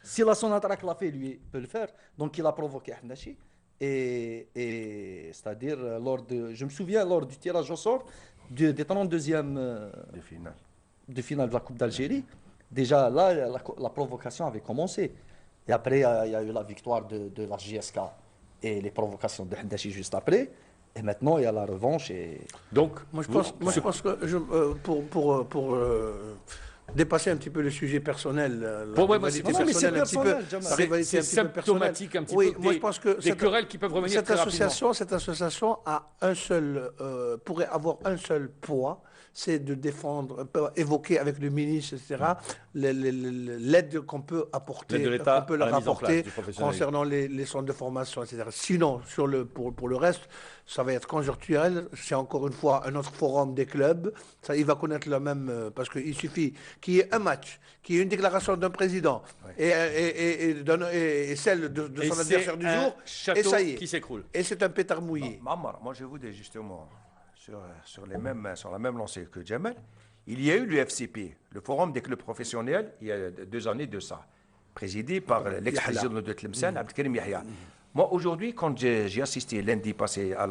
Si la Sonatrach l'a fait, lui, il peut le faire. Donc, il a provoqué Hannachi. Et c'est-à-dire, je me souviens, lors du tirage au sort des 32e Des finales. de finale de la Coupe d'Algérie, déjà là, la provocation avait commencé. Et après, il y a eu la victoire de la JSK et les provocations de Handachi juste après. Et maintenant, il y a la revanche. Et... Donc, Moi, je pense que pour dépasser un petit peu le sujet personnel, Pour moi, c'est rivalité personnel, un petit peu, Jamal. la rivalité c'est un petit peu personnelle. symptomatique un petit Oui, peu moi, des- je pense que des cette- querelles qui peuvent revenir très rapidement. cette association a un seul, pourrait avoir un seul poids, c'est de défendre, évoquer avec le ministre, etc., l'aide qu'on peut apporter, L'aide de l'État qu'on peut à leur la mise en place apporter du professionnalisme. concernant les centres de formation, etc. Sinon, pour le reste, ça va être conjoncturel. C'est encore une fois un autre forum des clubs. Ça, il va connaître le même, parce qu'il suffit qu'il y ait un match, qu'il y ait une déclaration d'un président et celle de Et son c'est adversaire du un jour, château et ça y est. qui s'écroule. Et c'est un pétard mouillé. Mammar, moi je voudrais justement, sur la même lancée que Jamal, il y a eu le FCP, le Forum des clubs professionnels, il y a 2 années de ça, présidé par l'ex-président de Tlemcen, Abdelkarim Yahya. Moi aujourd'hui, quand j'ai assisté lundi passé à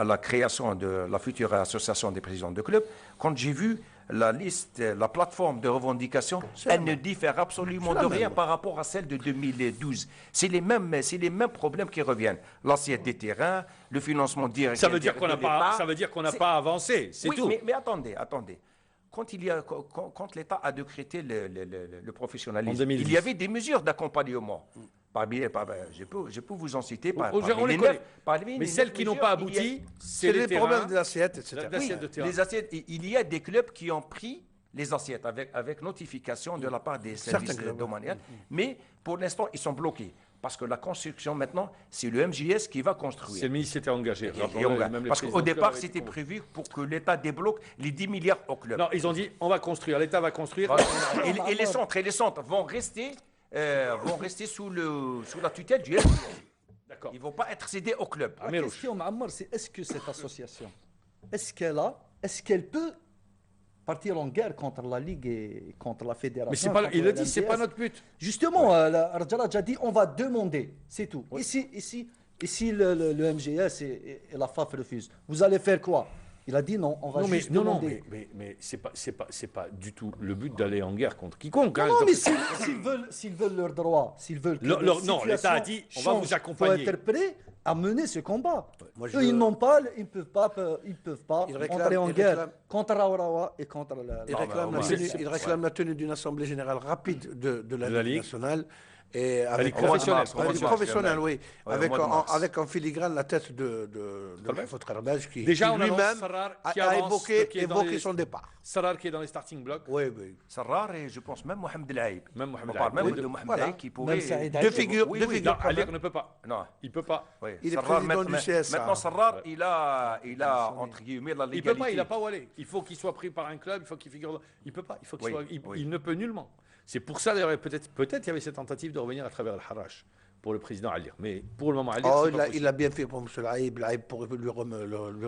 la création de la future association des présidents de clubs, quand j'ai vu la liste, la plateforme de revendication, elle ne diffère absolument de rien par rapport à celle de 2012. C'est les mêmes problèmes qui reviennent. L'assiette des terrains, le financement direct. Ça veut dire qu'on n'a de pas, l'État. ça veut dire qu'on n'a C'est- pas avancé, c'est Oui, tout. mais attendez. Quand l'État a décrété le professionnalisme, En 2010. il y avait des mesures d'accompagnement. Je peux vous en citer. On les connaît. Mais celles qui n'ont pas abouti, C'est c'est les les terrains. problèmes de l'assiette, etc. L'assiette de terrain. Les assiettes, il y a des clubs qui ont pris les assiettes avec notification de la part des services Certains clubs, domaniales, mais pour l'instant, ils sont bloqués. Parce que la construction, maintenant, c'est le MJS qui va construire. C'est le ministre qui était engagé. Et Rappelons-le, même les parce présidents qu'au de club départ, avaient été c'était convaincus. prévu pour que l'État débloque les 10 milliards au club. Non, ils ont dit on va construire, l'État va construire. Voilà. Et les centres vont rester sous la tutelle du MJS. D'accord. Ils ne vont pas être cédés au club. Ah, La Mérouche. question, Ma'ammar, c'est est-ce que cette association, est-ce qu'elle peut partir en guerre contre la Ligue et contre la Fédération? Mais c'est pas, contre il a dit, l'MTS? c'est pas notre but. Justement, Rajala a dit on va demander, c'est tout. Ici, le MGS et la FAF refusent. Vous allez faire quoi? Il a dit non, on va juste demander. mais c'est pas du tout le but d'aller en guerre contre quiconque. hein. Non, mais s'ils veulent leurs droits, s'ils veulent que Non, l'État a dit, on va vous accompagner. Il faut être prêt à mener ce combat. Moi, Eux, ils n'ont pas, ils peuvent pas Ils réclament- entrer en ils guerre réclament- contre Raourawa et contre la. Il réclame, mais il réclame la tenue d'une assemblée générale rapide de la la Ligue Ligue. nationale. Et Ligue Au mois de professionnelle. mars, au mois de avec mars, professionnel, Jamal. oui. Ouais, au mois de mars. Avec en filigrane la tête de Mahfoud Karbaj qui Déjà, on annonce lui-même Sarrar a qui avance, qui est dans évoqué les- son départ. Sarrar qui est dans les starting blocks. Oui, oui. Sarrar et je pense même Mohamed Laïb. Même Mohamed On parle Laïb. même Oui, de Mohamed voilà. Laïb qui pourrait. Même Saïd Deux figures, Oui, deux oui. figures. Non, quand Alir même. ne peut pas. Non. Il peut pas. Oui. Il est Sarrar, président du CSA. Maintenant, Sarrar, il a entre guillemets la Il légalité. peut pas, il n'a pas où aller. Il faut qu'il soit pris par un club, il faut qu'il figure. Il peut pas, il faut qu'il Oui, soit. oui. Il ne peut nullement. C'est pour ça d'ailleurs peut-être il y avait cette tentative de revenir à travers le Harrach pour le président Alir. Mais pour le moment, Alir, Oh, c'est pas il possible. a bien fait pour M. Laïb. Laïb pour lui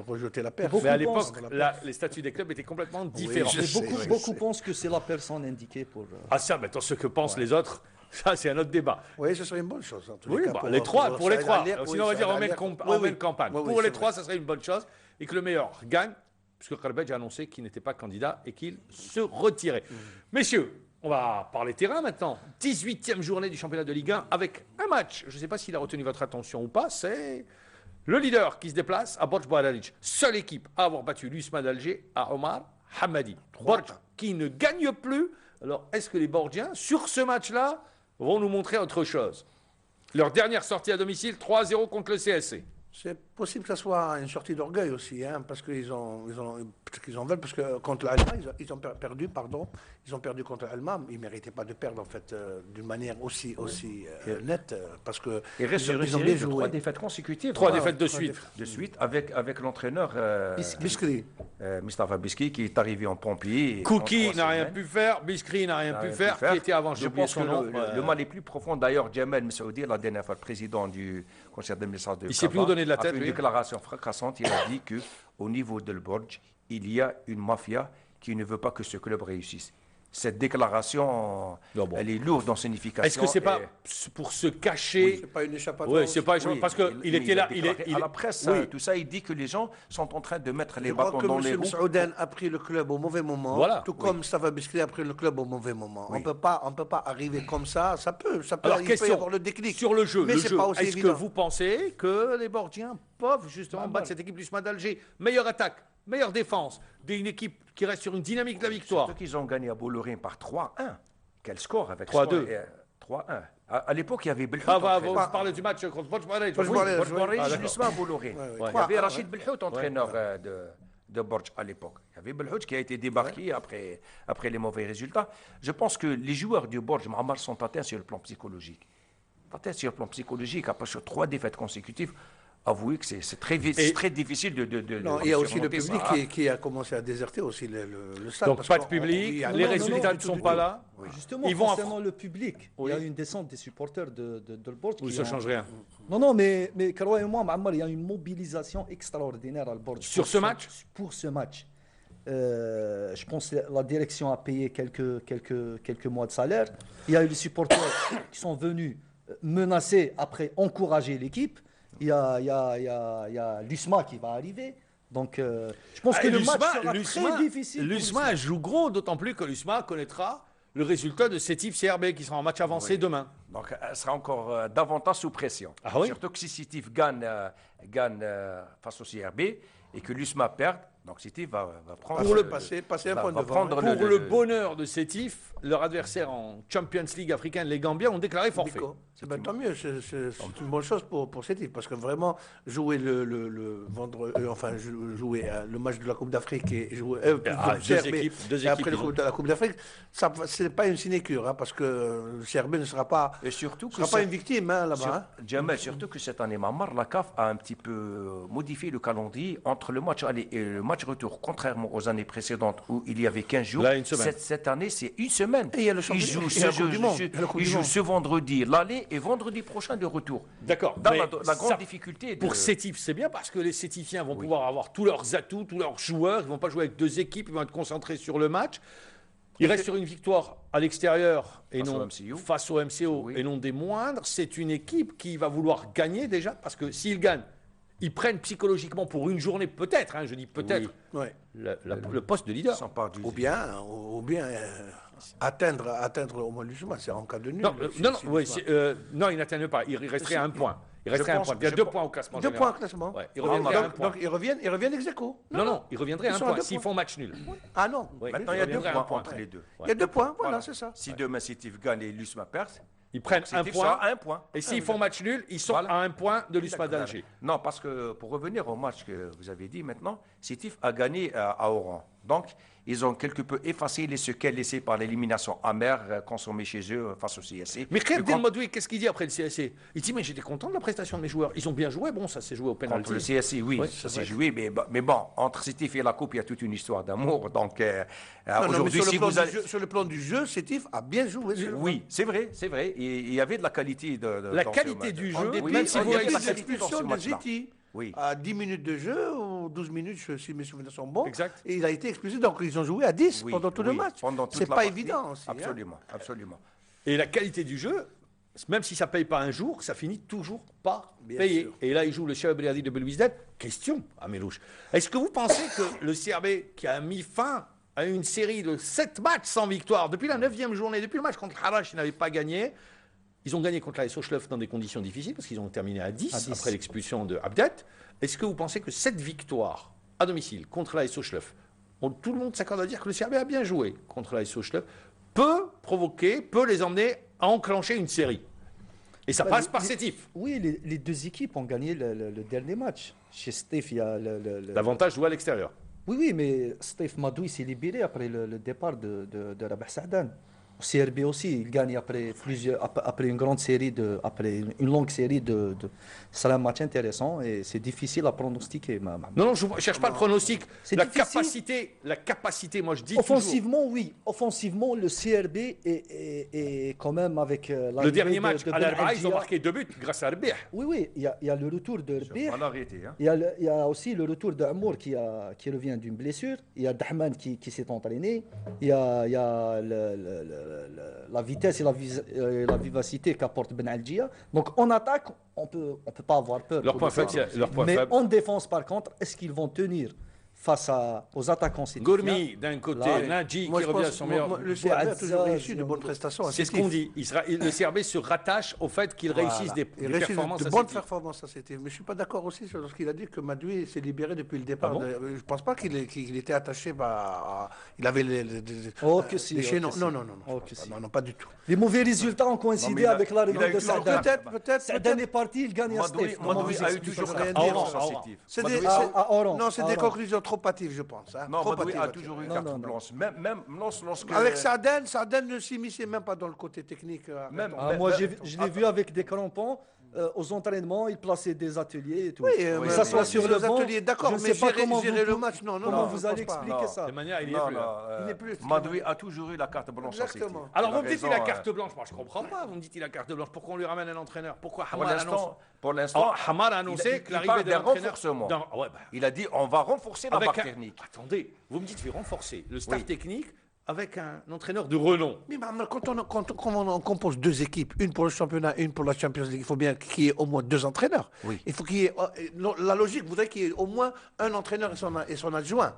rejeter la perche. Beaucoup Mais à pensent- l'époque, les statuts des clubs étaient complètement différents. je Mais sais, beaucoup, je beaucoup sais. pensent que c'est la personne indiquée pour. Ah ça, maintenant ce que pensent les autres, ça c'est un autre débat. Oui, ce serait une bonne chose. En tous Oui, cas, bah, les trois, pour les Saïd trois. Alir, oui, Sinon on va dire Saïd en même, Alir. en même campagne. Oui, oui, Pour les c'est trois, vrai. ça serait une bonne chose et que le meilleur gagne, puisque Karbadj a annoncé qu'il n'était pas candidat et qu'il se retirait. Messieurs, On va parler terrain maintenant. 18e journée du championnat de Ligue 1 avec un match. Je ne sais pas s'il a retenu votre attention ou pas. C'est le leader qui se déplace à Borj Boadalic. Seule équipe à avoir battu l'USMA d'Alger à Omar Hamadi. Borj qui ne gagne plus. Alors, est-ce que les Borgiens, sur ce match-là, vont nous montrer autre chose? Leur dernière sortie à domicile, 3-0 contre le CSC. C'est possible que ça soit une sortie d'orgueil aussi, hein, parce qu'ils peut-être qu'ils en veulent, parce que contre l'Alma, ils ont perdu, pardon, ils ont perdu contre l'Alma, ils ne méritaient pas de perdre en fait d'une manière aussi nette, parce que Il reste sur une ils ont série bien de 3 joué. défaites consécutives. Trois Voilà. défaites de suite. De suite, avec l'entraîneur Biskri. Mustafa Biski, qui est arrivé en pompier. Cookie en 3 n'a rien semaines. pu faire, Biskri n'a rien N'a pu rien faire, qui était avant, j'ai Je oublié pense son que nom. le mal est plus profond. D'ailleurs, Jamal Messaoudi, la dernière fois, le président du conseil d'administration de Il s'est plus où donner de la tête, a fait une lui. déclaration fracassante. Il a dit qu'au niveau de Borj, il y a une mafia qui ne veut pas que ce club réussisse. Cette déclaration, Non, bon. elle est lourde en signification. Est-ce que c'est pas pour se cacher? C'est pas une échappatoire. Oui, c'est pas Oui, parce qu'il était là. à la presse, oui. tout ça, il dit que les gens sont en train de mettre les Je crois bâtons que dans les M. roues. Saoudan a pris le club au mauvais moment, Voilà. tout comme Mustafa Biskri a pris le club au mauvais moment. Oui. On peut pas arriver comme ça. Ça peut, Alors, il peut y question avoir le déclic. sur le jeu. Mais le c'est jeu. pas aussi Est-ce que évident. vous pensez que les Borgiens peuvent justement battre cette équipe du SMA d'Alger? Meilleure attaque, meilleure défense, une équipe qui reste sur une dynamique de la victoire. Surtout qu'ils ont gagné à Bolloré par 3-1. Quel score avec 3-2. 3-1. À l'époque, il y avait Belhout. Ah, entraîneur. vous parlez du match contre Borj Boadalic. Borj Oui, Boadalic, Borj Boadalic, Ah, d'accord. justement à Bolloré. Ouais, Il y avait Rachid Belhout, entraîneur de Borj à l'époque. Il y avait Belhout qui a été débarqué après les mauvais résultats. Je pense que les joueurs du Borj Mohamed sont atteints sur le plan psychologique. Atteints sur le plan psychologique, après sur 3 défaites consécutives. Avouez que c'est très difficile de Non, il y a aussi le surmonter public ça. qui a commencé à déserter aussi le stade. Donc parce pas de qu'on- public, il y a- les non, non, résultats non, ne sont du pas tout. là. Justement, Ils vont concernant le public, Oui. il y a une descente des supporters de Borj. Oui, qui ça ont- change rien. Non, mais croyez-moi, Ma'ammar, il y a une mobilisation extraordinaire à Borj. Sur ce match Pour ce match. Je pense que la direction a payé quelques mois de salaire. Il y a eu les supporters qui sont venus menacer, après encourager l'équipe. Il y a l'USMA qui va arriver. Donc, je pense que le match sera très difficile. pour L'USMA joue gros, d'autant plus que l'USMA connaîtra le résultat de Sétif CRB qui sera en match avancé demain. Donc, elle sera encore davantage sous pression. Ah oui? Surtout que si Sétif gagne face au CRB et que l'USMA perd, donc Sétif va prendre... Pour le passer un point devant. prendre Pour le bonheur de Sétif, leur adversaire en Champions League africaine, les Gambiens, ont déclaré forfait. Nico. Tant mieux, c'est une bonne chose pour cette équipe, parce que vraiment, jouer le vendredi, jouer le match de la Coupe d'Afrique et jouer deux et après équipes, la Coupe d'Afrique, ce n'est pas une sinécure, hein, parce que le CRB ne sera pas, Et surtout que sera pas une victime hein, là-bas. hein. Jamal, surtout que cette année, Mamar, la CAF a un petit peu modifié le calendrier entre le match aller et le match retour, contrairement aux années précédentes où il y avait 15 jours. Là, une semaine. Cette année, c'est une semaine. Et il y a le Ils championnat- jouent il y a la Coupe du Monde. Il y a la Coupe ils du jouent Monde. ce vendredi l'aller et vendredi prochain de retour. D'accord. Dans mais la grande ça, difficulté. pour Sétif, c'est bien parce que les Sétifiens vont pouvoir avoir tous leurs atouts, tous leurs joueurs. Ils ne vont pas jouer avec 2 équipes, ils vont être concentrés sur le match. Ils restent sur une victoire à l'extérieur et Face non au MCO. face au MCO Oui. et non des moindres. C'est une équipe qui va vouloir gagner déjà parce que s'ils gagnent, ils prennent psychologiquement pour une journée peut-être, hein, je dis peut-être, Ouais. le poste de leader. Sans part du... Ou bien atteindre au moins l'USMA, c'est en cas de nul. Non, Si oui, l'USMA- non, ils n'atteignent pas. Il resterait à un point. Il resterait à un pense- point. Il y a je 2 pense- points au classement. 2 général. points au classement. Ouais, ils reviendraient à un Donc, point. donc ils reviennent ex aequo. Non, ils reviendraient à Ils un sont à point 2 s'ils points. font match nul. Ah non, Oui. Maintenant, il y a Ils 2 reviendraient à un points point. entre les deux. il y a 2 points, voilà, c'est ça. Si demain Sétif gagne et l'USMA perd, Ils prennent un Sétif point. sera à un point. Et s'ils font match nul, ils sont Voilà. à un point de l'USMA d'Alger. Non, parce que pour revenir au match que vous avez dit maintenant, Sétif a gagné à Oran. Donc, ils ont quelque peu effacé les séquelles laissées par l'élimination amère consommée chez eux face au CSC. Mais Khaled Et contre- Delmodoui, qu'est-ce qu'il dit après le CSC? Il dit, mais j'étais content de la prestation de mes joueurs. Ils ont bien joué. Bon, ça s'est joué au pénalty. Contre le CSC, oui, Oui, ça c'est s'est vrai. joué. Mais bon, entre Sétif et la Coupe, il y a toute une histoire d'amour. Donc, Non, non, mais aujourd'hui, si vous allez... sur le plan du jeu, Sétif a bien joué. sur le Oui, c'est vrai, c'est vrai. Et il y avait de la qualité. La dans ce qualité match. du En jeu, dépit, même si en vous dépit avez de la qualité dans ce l'expulsion de match-là. Ziti. Oui. À 10 minutes de jeu, ou 12 minutes, si mes souvenirs sont bons. Exact. Et il a été expulsé, donc ils ont joué à 10 Oui, pendant tout le oui, match. pendant toute C'est la pas partie. évident aussi. hein. Absolument, absolument. Et la qualité du jeu, même si ça paye pas un jour, ça finit toujours par Bien payer. sûr. Et là, il joue le Cheb Briadi de Belouizdad. Question à Melouche. Est-ce que vous pensez que le CRB, qui a mis fin a eu une série de 7 matchs sans victoire. Depuis la 9e journée, depuis le match contre Harash, ils n'avaient pas gagné. Ils ont gagné contre la Sochlev dans des conditions difficiles parce qu'ils ont terminé à 10 après l'expulsion de Abdet. Est-ce que vous pensez que cette victoire à domicile contre la Sochlev, tout le monde s'accorde à dire que le Serbie a bien joué contre la Sochlev, peut les emmener à enclencher une série? Et ça passe par Sétif. Oui, les deux équipes ont gagné le dernier match. Chez Stef, il y a L'avantage joue à l'extérieur. Oui, mais Stef Madoui s'est libéré après le départ de Rabah Saadan. Au CRB aussi, il gagne après une grande série après une longue série de. C'est un match intéressant et c'est difficile à pronostiquer. Non, je ne cherche pas le pronostic. La difficile. capacité, moi je dis offensivement, toujours. Oui. Offensivement, le CRB est quand même avec le dernier match à l'Arbaï, ils ont marqué 2 buts grâce à Rbih. Oui, il y a le retour de Rbih. Hein. Il y a aussi le retour d'Amour qui revient d'une blessure. Il y a Dahman qui s'est entraîné. Il y a la vitesse et la vivacité qu'apporte Ben Algia. Donc en attaque, on peut pas avoir peur. Leur point faible. Mais en défense, par contre, est-ce qu'ils vont tenir face aux attaquants? Gourmi d'un côté, Nadji qui revient à son meilleur. Le CRB a toujours réussi de bonnes prestations. C'est ce qu'on dit. Le CRB se rattache au fait qu'il réussisse des performances. De bonnes performances à Sétif. Mais je ne suis pas d'accord aussi sur ce qu'il a dit que Madoui s'est libéré depuis le départ. Je ne pense pas qu'il était attaché il avait les chaînons. Non, pas du tout. Les mauvais résultats ont coïncidé avec l'arrivée de Saadan. Peut-être. Saadan est parti, il gagne à Stef. Madoui a eu toujours carte blanche à Sétif. C'est des conclusions trop hâtives, je pense. Non, Madoui a toujours eu carte blanche. Même lorsque... Avec Saadan ne s'immisçait même pas dans le côté technique. Moi, je l'ai vu avec des crampons. Aux entraînements, il plaçait des ateliers et tout. Oui, ça soit sur le banc. D'accord, mais gérer le match, non. Comment vous allez expliquer ça? De manière, il n'est plus. Madoui a toujours eu la carte blanche. Exactement. Alors, vous me dites qu'il a carte blanche. Moi, je ne comprends pas. Vous me dites qu'il a carte blanche. Pourquoi on lui ramène un entraîneur? Pourquoi Hamar annonce? Pour l'instant, Hamar a annoncé que l'arrivée d'un renforcement. Il a dit on va renforcer la barre technique. Attendez, vous me dites qu'il veut renforcer le staff technique avec un entraîneur de renom. Mais quand on compose 2 équipes, une pour le championnat, une pour la Champions League, il faut bien qu'il y ait au moins 2 entraîneurs. Oui. Il faut qu'il y ait, la logique voudrait qu'il y ait au moins un entraîneur et son adjoint.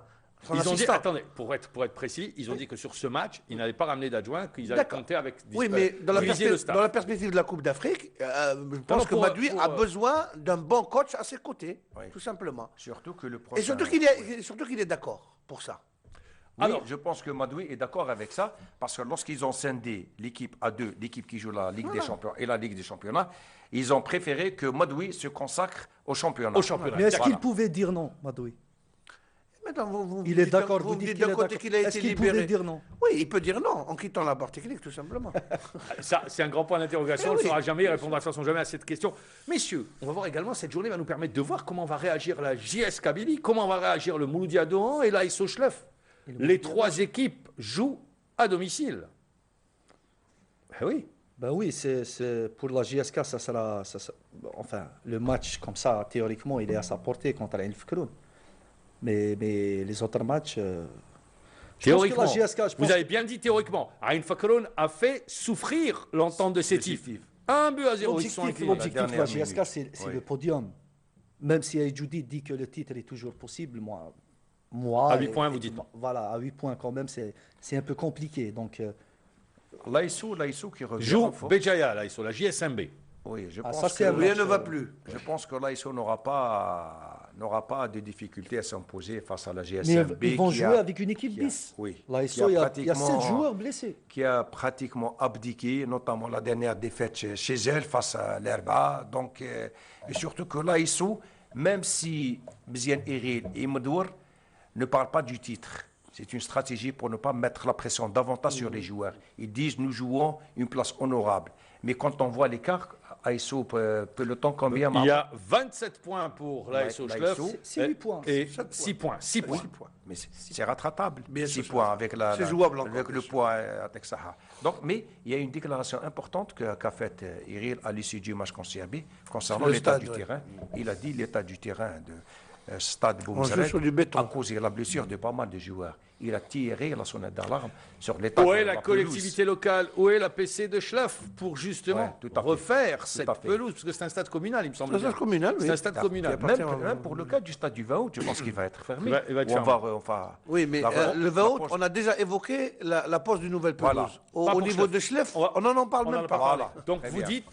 Ils ont dit, attendez, pour être précis, ils ont dit que sur ce match, ils n'allaient pas ramener d'adjoint, qu'ils allaient compter avec oui, mais dans la perspective de la Coupe d'Afrique, je pense que Madoui a besoin d'un bon coach à ses côtés, tout simplement. Surtout que le prochain... Et surtout qu'il est d'accord pour ça. Oui, alors, je pense que Madoui est d'accord avec ça, parce que lorsqu'ils ont scindé l'équipe à 2, l'équipe qui joue la Ligue des Champions et la Ligue des Championnats, ils ont préféré que Madoui se consacre au championnat. Mais est-ce qu'il pouvait dire non, Madoui? Il est d'accord, vous dites qu'il a été libéré. Pouvait dire non? Oui, il peut dire non, en quittant la barre technique, tout simplement. Ça, c'est un grand point d'interrogation. On ne saura jamais, il répondra de toute façon jamais à cette question. Messieurs, on va voir également, cette journée va nous permettre de voir comment va réagir la JS Kabylie, comment va réagir le Mouloudia Dohan et l'AS Sochlev. Les 3 équipes jouent à domicile. Oui. Ben oui, c'est pour la JSK, ça sera, enfin, le match comme ça, théoriquement, il est à sa portée contre la Elfkroun. Mais les autres matchs... Théoriquement, vous avez bien dit théoriquement. Ain Fakroun a fait souffrir l'entente de Sétif. 1-0. L'objectif de la JSK, c'est le podium. Même si Aïdjoudi dit que le titre est toujours possible, moi à 8 points, vous dites. Voilà, à 8 points quand même, c'est un peu compliqué. Donc, l'AISO qui revient. Joue Béjaïa, l'AISO, la JSMB. Oui, je pense que rien ne va plus. Je pense que l'AISO n'aura pas de difficulté à s'imposer face à la GSMB. Mais ils vont jouer avec une équipe bis. Oui. L'AISO, il y a 7 joueurs blessés. Qui a pratiquement abdiqué, notamment la dernière défaite chez elle face à l'Herba. Donc, et surtout que l'AISO, même si Bzian Eril et Mdour ne parlent pas du titre, c'est une stratégie pour ne pas mettre la pression davantage sur les joueurs. Ils disent nous jouons une place honorable. Mais quand on voit l'écart, AISO peloton combien? Il y a 27 points pour l'AISO Schleff. C'est 8 points. Et 6 points. 6 points. Mais c'est rattrapable. 6 points avec le poids avec Saha. Donc, mais il y a une déclaration importante qu'a faite Iril à l'issue du match contre CRB concernant l'état du terrain. Il a dit l'état du terrain stade joue Boumzarek sur du béton. a causé la blessure de pas mal de joueurs. Il a tiré la sonnette d'alarme sur l'état Où de est la collectivité locale? Où est la PC de Schleff pour justement Ouais, tout à fait. refaire cette à fait. pelouse? Parce que c'est un stade communal, il me semble. C'est un stade communal, oui. C'est un stade communal. Même pour le cas du stade du 20 août, je pense qu'il va être fermé. Il va être Ou fermé. on va- Oui, mais le 20 août, on a déjà évoqué la pose d'une nouvelle pelouse. Voilà. Au Pas pour niveau Schleff. de Schleff, On on n'en parle On en même a pas. parlé. Voilà. Donc Très vous bien. dites,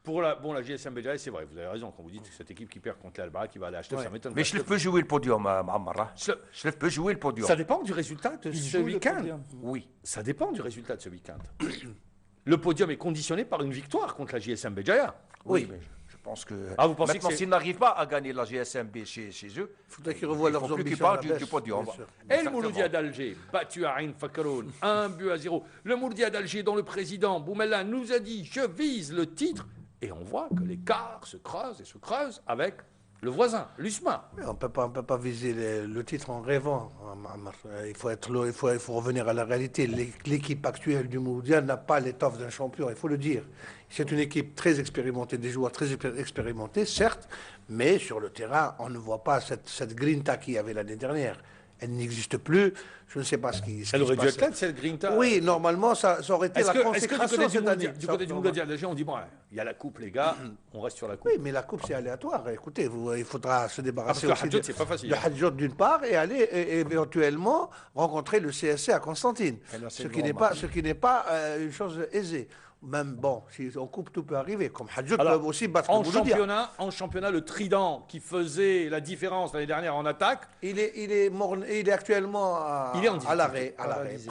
pour la GSM Béjaïa, c'est vrai, vous avez raison quand vous dites que cette équipe qui perd contre l'Alba, qui va aller acheter, ça m'étonne. Mais pas. Schleff peut jouer le podium, Ammar. hein. Schleff- Schleff peut jouer le podium. Ça dépend du résultat de ce joue le week-end. podium. Oui. Ça dépend du résultat de ce week-end. Le podium est conditionné par une victoire contre la GSM Béjaïa. Oui, mais je pense que. Ah, vous pensez maintenant, que c'est- s'ils n'arrivent pas à gagner la GSMB chez eux, Il faudrait qu'ils revoient il leurs faut plus qu'ils ambitions à parlent la du baisse, podium. bien sûr. Et le Mouloudia d'Alger, battu à Ain Fakroun, 1-0. Le Mouloudia d'Alger, dont le président Boumella nous a dit « je vise le titre ». Et on voit que l'écart se creuse et se creuse avec le voisin, l'USMA. Mais on peut pas viser le titre en rêvant. Il faut revenir à la réalité. L'équipe actuelle du Mouloudia n'a pas l'étoffe d'un champion, il faut le dire. C'est une équipe très expérimentée, des joueurs très expérimentés, certes, mais sur le terrain, on ne voit pas cette grinta qu'il y avait l'année dernière. Elle n'existe plus. Je ne sais pas ce qui Elle aurait se dû passe. être là, cette Grinta. Oui, normalement, ça aurait été Est-ce la que du consécration côté du cette année. Mouloudia, du côté du Mouloudia d'Alger, on dit « bon, il y a la coupe, les gars, on reste sur la coupe Oui, mais la coupe, c'est aléatoire. Écoutez, il faudra se débarrasser parce que aussi le Hadjout, c'est pas facile. de Hadjout d'une part et aller éventuellement rencontrer le CSC à Constantine. Et là, c'est Ce le qui n'est grand pas, ce qui n'est pas une chose aisée. Même bon, si on coupe, tout peut arriver. Comme Hadjout Alors, peut aussi battre En le Mouloudia. championnat, le trident qui faisait la différence l'année dernière en attaque, Il est actuellement Il est en à l'arrêt.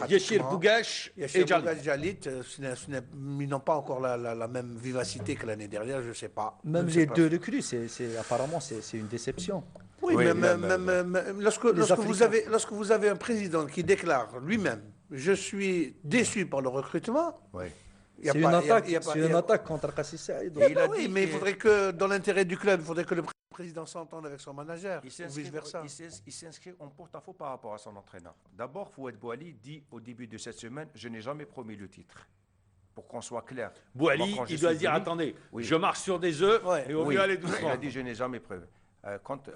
Yeshir Bougache Yachir et Djali. Bougache, Djalit, ils n'ont pas encore la même vivacité que l'année dernière, je ne sais pas. Même Je ne sais les pas. deux recrues, apparemment, c'est une déception. Oui, Oui, même lorsque vous avez un président qui déclare lui-même « Je suis déçu par le recrutement Oui. », il y a C'est pas- une il y a- attaque, il y a pas- c'est il y une a- attaque contre Kassis Saïd. Et il a Oui, dit mais il que- faudrait que, dans l'intérêt du club, il faudrait que le président s'entende avec son manager, Il ou s'inscrit vice-versa. il s'inscrit en porte-à-faux par rapport à son entraîneur. D'abord, Fouad Bouali dit au début de cette semaine, je n'ai jamais promis le titre. Pour qu'on soit clair. Bouali, Moi, quand je il doit suis dire venu- attendez, Oui. je marche sur des œufs Ouais. et au Oui, mieux aller il doucement. a dit je n'ai jamais promis. Quand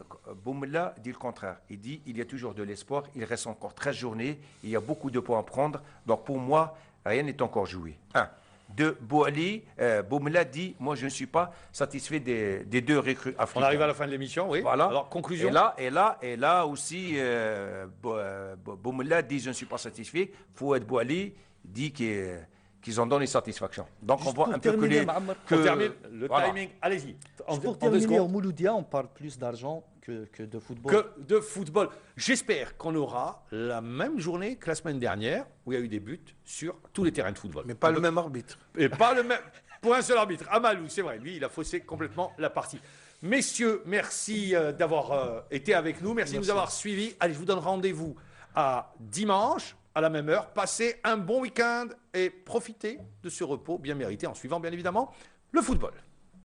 Boumla dit le contraire, il dit il y a toujours de l'espoir, il reste encore 13 journées, il y a beaucoup de points à prendre. Donc pour moi, rien n'est encore joué. Un. Deux, Boumla dit moi je ne suis pas satisfait des deux recrues africains. On arrive à la fin de l'émission, oui. Voilà. Alors, conclusion. Et là aussi, Boumla dit je ne suis pas satisfait. Fouad Bouali dit qu'ils ont donné satisfaction. Donc Juste on voit pour un peu que terminer, les. Mohamed, que- On termine le voilà. timing. Allez-y. En Pour deux terminer, au secondes. Mouloudia, on parle plus d'argent que de football. Que de football. J'espère qu'on aura la même journée que la semaine dernière où il y a eu des buts sur tous les terrains de football. Mais pas le même arbitre. Et pas le même. Pour un seul arbitre. Amalou, c'est vrai. Lui, il a faussé complètement la partie. Messieurs, merci d'avoir été avec nous. Merci de nous avoir suivis. Allez, je vous donne rendez-vous à dimanche, à la même heure. Passez un bon week-end et profitez de ce repos bien mérité en suivant, bien évidemment, le football.